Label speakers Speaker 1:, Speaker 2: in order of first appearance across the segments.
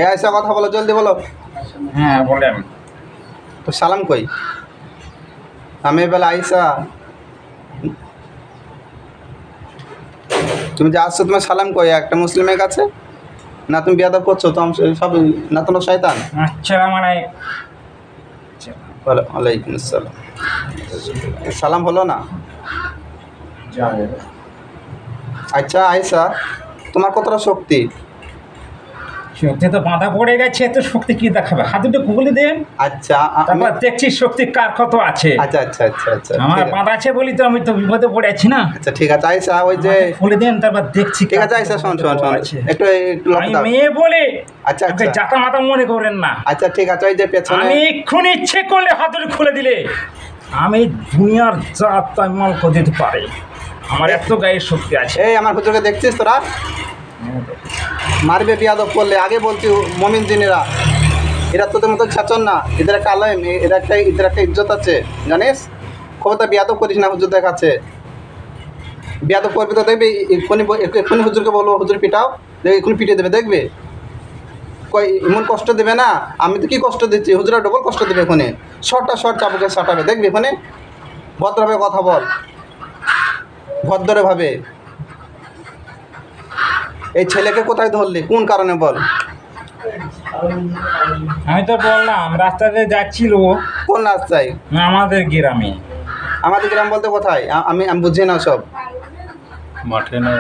Speaker 1: এ আয়সা কথা বলো, জলদি বলো।
Speaker 2: হ্যাঁ বলেন।
Speaker 1: তো সালাম কই? আমি বলে আয়সা, তুমি যে আসছো তোমার সালাম কই একটা মুসলিমের কাছে? না তুমি বিয়াদব করছো তো সব, না তোমার শয়তান?
Speaker 2: আসসালাম আলাইকুম।
Speaker 1: ওয়ালাইকুম আসসালাম। সালাম হলো না? আচ্ছা আয়সা, তোমার কতটা শক্তি?
Speaker 2: শক্তি তো বাঁধা পড়ে গেছে, এত শক্তি কি দেখাবে? হাত দুটো গুগলি দেন,
Speaker 1: আচ্ছা
Speaker 2: তারপর দেখছি শক্তি কার কত আছে।
Speaker 1: আচ্ছা আচ্ছা আচ্ছা আচ্ছা
Speaker 2: আমার
Speaker 1: ঠিক আছে।
Speaker 2: বাঁধা আছে বলি তো আমি তো বিপদে পড়ে আছি না।
Speaker 1: আচ্ছা ঠিক আছে আয়সা, ওই যে
Speaker 2: খুলে দেন, তারপর দেখছি।
Speaker 1: ঠিক আছে আয়সা, শোন শোন শোন, একটু একটু লক্ষ্য
Speaker 2: আমি
Speaker 1: দাও।
Speaker 2: মেয়ে বলে
Speaker 1: আচ্ছা
Speaker 2: আমাকে
Speaker 1: আচ্ছা
Speaker 2: জাতা মাতা মনে করেন না।
Speaker 1: আচ্ছা ঠিক আছে, ওই যে পেছনে
Speaker 2: আমি এক্ষুনি ইচ্ছে করলে হাতুড়ি খুলে দিলে আমি দুনিয়ার জাত মাল করে দিতে পারি। আমার এত গায়ের শক্তি আছে।
Speaker 1: এই আমার হুজুরকে দেখছিস তোরা? মারবে বিয়াদব করলে, আগে বলছি মমিন জিনেরা, এরা তোদের মতো ছাচন না, এদের একটা আলাম, এদের একটা ইজ্জত আছে জানিস। খবরটা বিয়াদব করিস না হুজুরদের কাছে। বিয়াদব করবি তো দেখবি এক্ষুনি হুজুরকে বলবো হুজুর পিটাও, দেখবি এক্ষুনি পিটিয়ে দেবে, দেখবে কই এমন কষ্ট দেবে না। আমি তো কি কষ্ট দিচ্ছি, হুজুরা ডবল কষ্ট দেবে এখানে। শর্টটা শর্ট চাবুকে সাটাবে, দেখবি এখানে। ভদ্রভাবে কথা বল, ভদ্রভাবে। এই ছেলেকে কোথায় ধরলি, কোন কারণে বল?
Speaker 2: আমি তো বললাম রাস্তাতে যাচ্ছিল
Speaker 1: কোন রাস্তায়?
Speaker 2: আমাদের গ্রামে।
Speaker 1: আমাদের গ্রাম বলতে কোথায়? আমি আমি বুঝি না সব।
Speaker 2: মাঠে না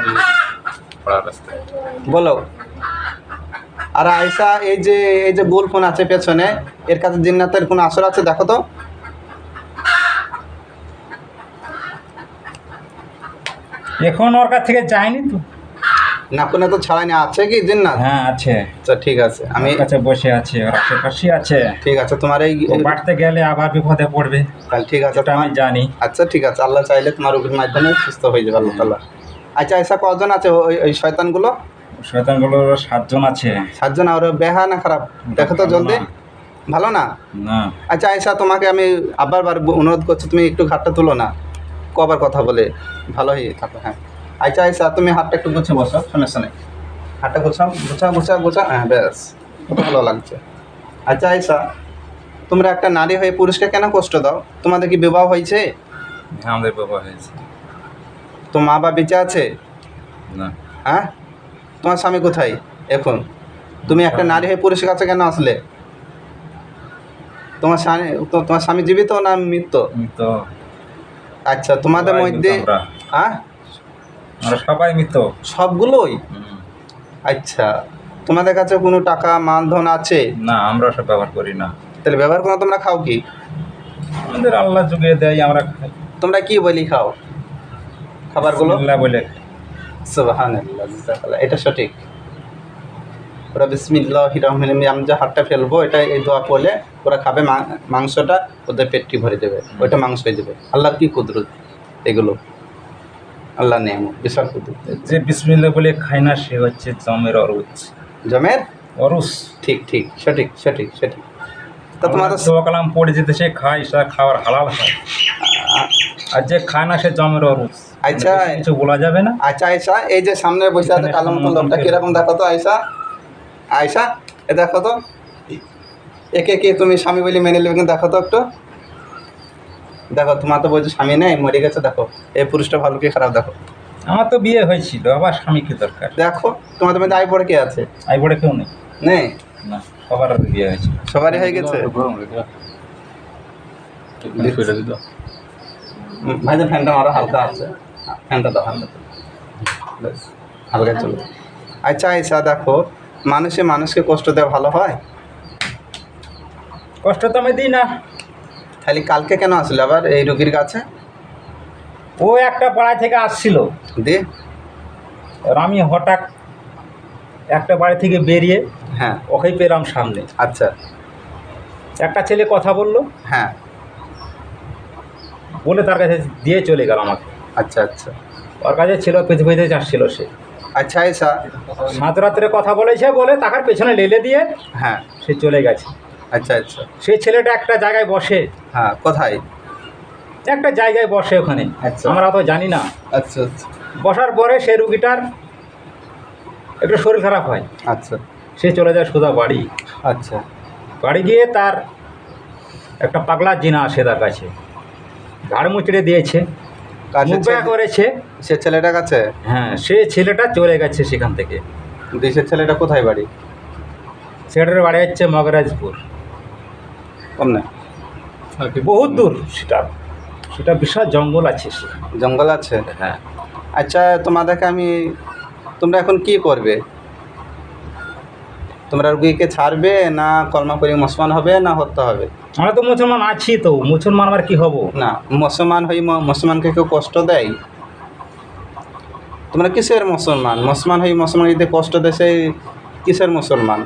Speaker 2: রাস্তায়
Speaker 1: বলো। আর আয়সা, এই যে গোল ফোন আছে পেছনে, এর কাছে জিন্নাতের কোনো আসর আছে দেখো তো।
Speaker 2: এখন ওর কাছ থেকে যায়নি তো।
Speaker 1: না কোনো তো ছাড়াই না, আছে কি জিন্নাত?
Speaker 2: হ্যাঁ আছে,
Speaker 1: আচ্ছা ঠিক আছে, আমি
Speaker 2: ওর কাছে বসে আছে, ওর আশেপাশে আছে।
Speaker 1: ঠিক আছে তোমার এই
Speaker 2: ও বাড়তে গেলে আবার বিপদে পড়বে,
Speaker 1: তাহলে ঠিক আছে
Speaker 2: এটা আমি জানি।
Speaker 1: আচ্ছা ঠিক আছে, আল্লাহ চাইলে তোমার রোগীর মাধ্যমে সুস্থ হয়ে যাবে আল্লাহ তাআলা। আচ্ছা আয়সা, কজন আছে ওই শয়তানগুলো?
Speaker 2: শয়তানগুলো 7 জন আছে।
Speaker 1: 7 জন। আর বেহা না খারাপ? দেখো তো জলদি। ভালো না?
Speaker 2: না
Speaker 1: আচ্ছা আয়সা, তোমাকে আমি আবার অনুরোধ করছি, তুমি একটু ঘাটটা তুলো না, কবার কথা বলে ভালো হয়ে থাকো। হ্যাঁ আচ্ছা আয়সা, তুমি হাতটা একটু গুছে বসো, শুনে শুনে হাতটা গোছাও, গোছা। হ্যাঁ ব্যাস, কত ভালো লাগছে। আচ্ছা আয়সা, তোমরা একটা নারী হয়ে পুরুষকে কেন কষ্ট দাও? তোমাদের কি বিবাহ হয়েছে?
Speaker 2: আমাদের বাবা হয়েছে
Speaker 1: তো মা বাবা বেঁচে আছে?
Speaker 2: না।
Speaker 1: হ্যাঁ, তোমার স্বামী কোথায় এখন? তুমি একটা নারী হয়ে পুরুষের কাছে কেন আসলে? তোমার স্বামী জীবিত না মৃত?
Speaker 2: তো
Speaker 1: আচ্ছা তোমাদের মধ্যে হ্যাঁ
Speaker 2: আমরা সবাই মৃত।
Speaker 1: সবগুলোই? আচ্ছা, তোমাদের কাছে কোনো টাকা মানধন আছে?
Speaker 2: না, আমরা সব ব্যবহার করি না।
Speaker 1: তাহলে ব্যবহার করো, তোমরা খাও কি?
Speaker 2: আমাদের আল্লাহ যুগে দেয়, আমরা খাই।
Speaker 1: তোমরা কি বলি খাও খাবারগুলো?
Speaker 2: বিসমিল্লাহ বলে।
Speaker 1: সুবহানাল্লাহ, জাযাকাল্লাহ, এটা সঠিক। ওরা বিসমিল্লাহির রহমানির রহিম, আমি যে হাতটা ফেলবো এটা এই দোয়া পড়লে ওরা খাবে, মাংসটা ওদের পেটটি ভরে দেবে, ওইটা মাংস হয়ে যাবে। আল্লাহর কি কুদরত এগুলো, আল্লাহ নেয়ামত, বিশাল কুদরত।
Speaker 2: যে বিসমিল্লাহ বলে খায় না সে হচ্ছে জমের অরুচ।
Speaker 1: জমের
Speaker 2: অরুচ,
Speaker 1: ঠিক ঠিক, সঠিক সঠিক সঠিক। তা তোমাদের
Speaker 2: দোয়া কালাম পড়ে যেতে সে খায়, সে খাওয়ার হালাল হয়। আর যে খায় না সে জমের অরুচ।
Speaker 1: আচ্ছা
Speaker 2: কিছু বলা যাবে না।
Speaker 1: আচ্ছা আয়সা, এই যে সামনে বসে আছে কালো মতো লোকটা, কিরকম দেখো তো আয়সা? আয়সা এ দেখো তো, একে কে তুমি স্বামী বলে মেনে নেবে, কিন্তু দেখো তো একটু, দেখো তোমার তো বলছো স্বামী নেই, মরে গেছে, দেখো এই পুরুষটা ভালো কি খারাপ দেখো।
Speaker 2: আমার তো বিয়ে হয়েছিল, আবার স্বামী কি দরকার?
Speaker 1: দেখো তোমাদের মধ্যে আই পড়ে কে আছে?
Speaker 2: আই বড়ে কেউ নেই।
Speaker 1: নেই?
Speaker 2: না, সবার আগে বিয়ে হয়েছে।
Speaker 1: সবারই হয়ে গেছে। ভাই ফ্যানটা আরো হালকা আছে, ফ্যানটা দাও হালকা, ব্যাস, হালকা চলো। আচ্ছা আয়সা দেখো, মানুষকে কষ্ট দেওয়া ভালো হয়?
Speaker 2: কষ্ট তো আমি দিই না।
Speaker 1: খালি কালকে কেন আসলে আবার এই রোগীর কাছে?
Speaker 2: ও একটা পাড়া থেকে আসছিল,
Speaker 1: দিয়ে
Speaker 2: আর আমি হঠাৎ একটা বাড়ি থেকে বেরিয়ে
Speaker 1: হ্যাঁ
Speaker 2: ওকেই পেলাম সামনে।
Speaker 1: আচ্ছা
Speaker 2: একটা ছেলে কথা বললো,
Speaker 1: হ্যাঁ
Speaker 2: বলে তার কাছে দিয়ে চলে গেল আমাকে।
Speaker 1: আচ্ছা আচ্ছা
Speaker 2: ওর কাছে ছিল, পেতে যাচ্ছিল সে।
Speaker 1: আচ্ছা আয়সা,
Speaker 2: মাঝরাত্রে কথা বলেছে বলে তাকার পেছনে লেলে দিয়ে
Speaker 1: হ্যাঁ
Speaker 2: সে চলে গেছে।
Speaker 1: আচ্ছা আচ্ছা
Speaker 2: সেই ছেলেটা একটা জায়গায় বসে,
Speaker 1: হ্যাঁ কোথায়?
Speaker 2: একটা জায়গায় বসে ওখানে,
Speaker 1: আচ্ছা
Speaker 2: আমরা তো জানি না।
Speaker 1: আচ্ছা আচ্ছা
Speaker 2: বসার পরে সে রুগীটার একটু শরীর খারাপ হয়।
Speaker 1: আচ্ছা
Speaker 2: সে চলে যায় সোজা বাড়ি।
Speaker 1: আচ্ছা
Speaker 2: বাড়ি গিয়ে তার একটা পাগলা জিনা আসে তার কাছে, ঘাড় মুচড়ে দিয়েছে,
Speaker 1: কাছে
Speaker 2: মুখা করেছে।
Speaker 1: সে ছেলেটার কাছে?
Speaker 2: হ্যাঁ, সে ছেলেটা চলে গেছে সেখান থেকে।
Speaker 1: দেশের ছেলেটা কোথায় বাড়ি?
Speaker 2: সেটার বাড়ি হচ্ছে মগরাজপুর,
Speaker 1: কম না
Speaker 2: বহুত দূর। সেটা সেটা বিশাল জঙ্গল আছে সেখানে।
Speaker 1: জঙ্গল আছে?
Speaker 2: হ্যাঁ।
Speaker 1: আচ্ছা তোমাদেরকে আমি, তোমরা এখন কি করবে? তোমরা রুগীকে ছাড়বে না কলমা করে মুসলমান হবে না হত্যা হবে?
Speaker 2: আমরা তো মুসলমান আছি, তো মুসলমান আবার কি হব?
Speaker 1: না, মুসলমান হই মুসলমানকে কেউ কষ্ট দেয়? তোমরা কিসের মুসলমান? মুসলমান হই মুসলমান যদি কষ্ট দেয় সেই কিসের মুসলমান?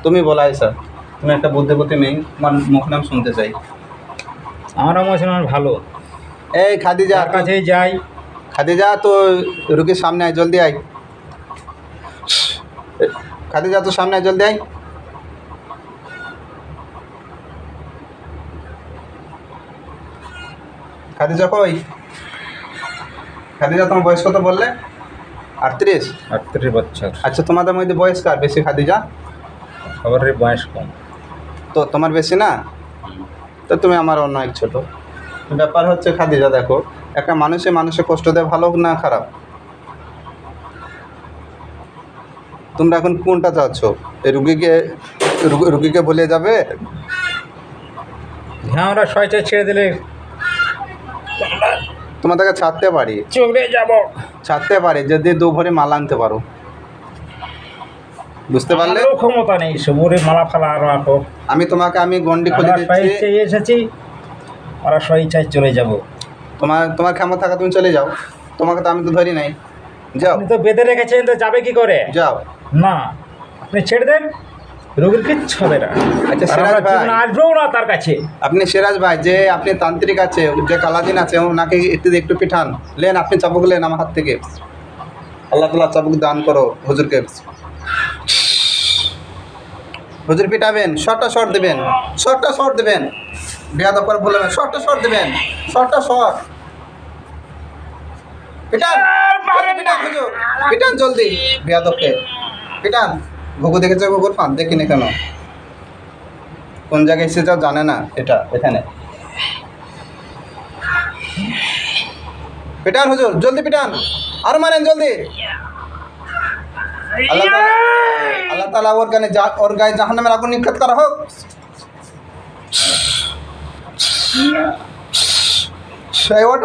Speaker 1: তুমি বলাই স্যার, তুমি একটা বুদ্ধিপতি মেয়ে, তোমার মুখ নাম শুনতে চাই।
Speaker 2: আমরা মুসলমান ভালো।
Speaker 1: এই খাদিজা,
Speaker 2: যার কাছেই যাই।
Speaker 1: খাদিজা তো রুগীর সামনে আয়, জলদি আয়। খাদিজা তো সামনে আয়, জলদি আয়। খাদিজা কই? খাদিজা তোমার বয়স কত বললে? 38?
Speaker 2: 38 বছর।
Speaker 1: আচ্ছা তোমাদের মধ্যে বয়স কার বেশি? খাদিজা?
Speaker 2: সবারই বয়স কম।
Speaker 1: তো তোমার বেশি না? তো তুমি আমার অন্য এক ছোট। ব্যাপার হচ্ছে খাদিজা, দেখো একটা মানুষে কষ্ট দেয় ভালো না খারাপ? তোমরা এখন কোনটা চাচ্ছ? এই রুগীকে বলে যাবে?
Speaker 2: হ্যাঁ, আমরা শয়টা ছেড়ে দিলে
Speaker 1: তোমাদেরকে ছাড়তে পারি,
Speaker 2: চলে যাব।
Speaker 1: ছাড়তে পারি যদি 2 ভরি মাল আনতে পারো। বুঝতে পারলে?
Speaker 2: আমারও ক্ষমতা নেই সবুরে মালা ফালা আর রাখো।
Speaker 1: আমি গন্ডি খুলে দিচ্ছি।
Speaker 2: এসেছি, ওরা স্বইচ্ছায় চলে যাব।
Speaker 1: তোমার ক্ষমতা থাকা তুমি চলে যাও, তোমাকে তো আমি তো ধরি নাই। যাও,
Speaker 2: আপনি তো বেঁধে রেখেছেন, তো যাবে কি করে?
Speaker 1: যাও।
Speaker 2: না, আপনি ছেড়ে দেন, রোগীর কিচ্ছু হবে না।
Speaker 1: আচ্ছা
Speaker 2: আর
Speaker 1: সিরাজ
Speaker 2: আমরা
Speaker 1: ভাই,
Speaker 2: জীবনে আসবেও না তার কাছে।
Speaker 1: আপনি সিরাজ ভাই, যে আপনি তান্ত্রিক আছে, যে কালাদিন আছে, ওনাকে একটু পিঠান লেন, আপনি চাবুক লেন আমার হাত থেকে। আল্লাহ তাআলা চাবুক দান করো হুজুরকে। হুজুর পিটাবেন, শর্টটা শর্ট দেবেন, বেয়াদব করে বলবেন, শর্ট দেবেন, শর্ট পিটান, হুজুর পিটান জলদি, বেয়াদবকে পিটান। ঘুঘু দেখেছে, ঘুঘুর ফাঁদ দেখিনি কেন? কোন জায়গায় এসেছে জানে না, এটা এখানে পিটান হুজুর, জলদি পিটান, আর মারেন জলদি। আল্লাহ তাআলা ওর গায়ে জাহান্নামের আগুন নিক্ষেপ করা হোক। ওট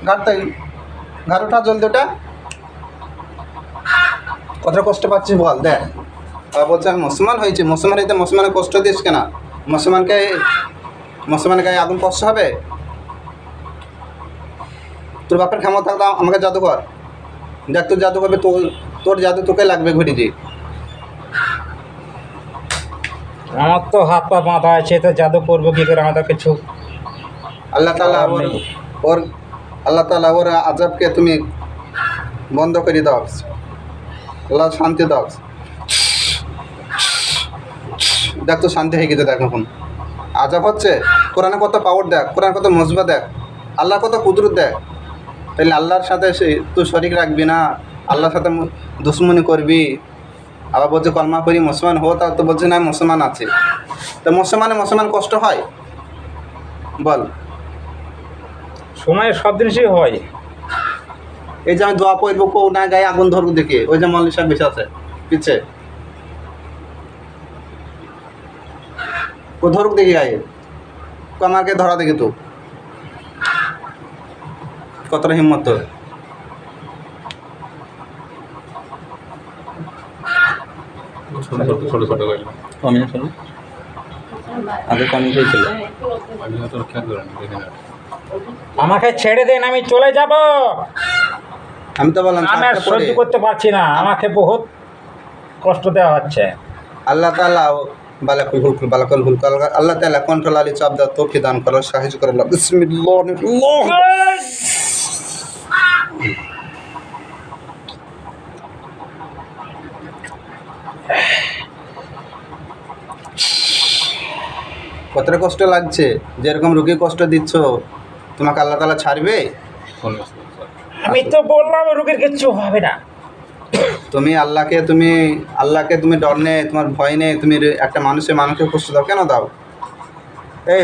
Speaker 1: ঘাট ওঠা, জলদি ওটা। কত কষ্ট পাচ্ছিস বল, দেখ। বলছে আমি মুসলমান হয়েছি, মুসলমান হইতে মুসলমানের কষ্ট দিস কেন? মুসলমানের গায়ে আগুন কষ্ট হবে? তোর বাপের ক্ষমতা থাকতো আমাকে জাদু কর, দেখ তোর জাদু করবে, তোর জাদু তোকে লাগবে ঘুরিজি।
Speaker 2: আমার তো হাত পা বাঁধা আছে, তো জাদু করবো কি করে? আমাদের কিছু
Speaker 1: আল্লাহ তাআলা ওর আযাবকে তুমি বন্ধ করে দাও, আল্লাহ শান্তি দাও। দেখ তো শান্তি হয়ে গেছে, দেখ এখন আযাব হচ্ছে। কোরআনে কত পাওয়ার দেখ, কোরআনে কত মজবা দেখ, আল্লাহ কত কুদরত দেখ। তাহলে আল্লাহর সাথে তুই শরিক রাখবি না, আল্লাহর সাথে দুশ্মনী করবি। আবার বলছে কলমা করি মুসলমান হো, তা তো বলছে না মুসলমান আছে। তো মুসলমান কষ্ট হয় বল?
Speaker 2: সময় সব জিনিসই হয়।
Speaker 1: এই যে আমি দোয়া পড়বো, কেউ না গায়ে আগুন ধরবো দেখে, ওই যে মল্লিক সাহেব বেশি আছে পিছে, ও ধরুক দেখি গায়ে, আমাকে ধরা দেখি তো কতটা হিম্মত তোর।
Speaker 3: ছোট
Speaker 1: কমিয়ে ছিল, আগে কমিয়ে হয়েছিল।
Speaker 2: আমাকে ছেড়ে দেন, আমি চলে যাব।
Speaker 1: আমি তো বললাম
Speaker 2: আমি আর সহ্য করতে পারছি না, আমাকে বহুত কষ্ট দেওয়া হচ্ছে।
Speaker 1: আল্লাহ তাআলা বালাকুল হুল আল্লাহ তাআলা কন্ট্রোল আলী চাপ দাও, তোকে দান করো, সাহায্য করো। বিসমিল্লাহ। কতটা কষ্ট লাগছে, যেরকম রোগী কষ্ট দিচ্ছ, তোমাকে আল্লাহ তাআলা ছাড়বে?
Speaker 2: আমি তো বললাম রোগীর কিচ্ছু হবে না।
Speaker 1: তুমি আল্লাহকে তুমি ডর নেই, তোমার ভয় নেই, তুমি একটা মানুষকে কষ্ট দাও, কেন দাও?